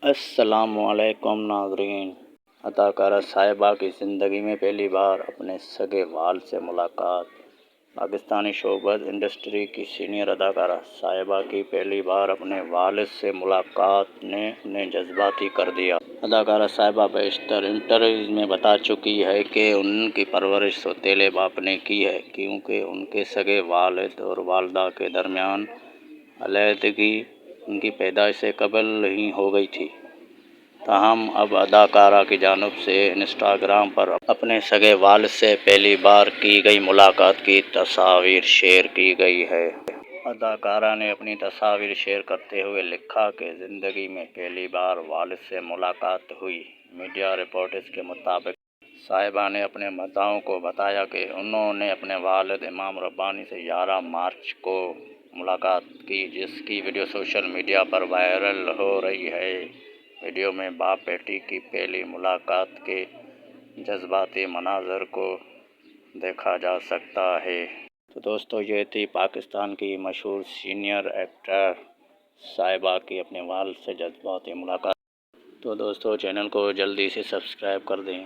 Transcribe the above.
السلام علیکم ناظرین، اداکارہ صاحبہ کی زندگی میں پہلی بار اپنے سگے وال سے ملاقات۔ پاکستانی شوبز انڈسٹری کی سینئر اداکارہ صاحبہ کی پہلی بار اپنے والد سے ملاقات نے انہیں جذباتی کر دیا۔ اداکارہ صاحبہ بیشتر انٹرویوز میں بتا چکی ہے کہ ان کی پرورش سوتیلے باپ نے کی ہے، کیونکہ ان کے سگے والد اور والدہ کے درمیان علیحدگی ان کی پیدائش سے قبل ہی ہو گئی تھی۔ تاہم اب اداکارہ کی جانب سے انسٹاگرام پر اپنے سگے والد سے پہلی بار کی گئی ملاقات کی تصاویر شیئر کی گئی ہے۔ اداکارہ نے اپنی تصاویر شیئر کرتے ہوئے لکھا کہ زندگی میں پہلی بار والد سے ملاقات ہوئی۔ میڈیا رپورٹس کے مطابق صاحبہ نے اپنے مداحوں کو بتایا کہ انہوں نے اپنے والد امام ربانی سے 11 مارچ کو ملاقات کی، جس کی ویڈیو سوشل میڈیا پر وائرل ہو رہی ہے۔ ویڈیو میں باپ بیٹی کی پہلی ملاقات کے جذباتی مناظر کو دیکھا جا سکتا ہے۔ تو دوستو، یہ تھی پاکستان کی مشہور سینئر ایکٹر صاحبہ کی اپنے والد سے جذباتی ملاقات۔ تو دوستو، چینل کو جلدی سے سبسکرائب کر دیں۔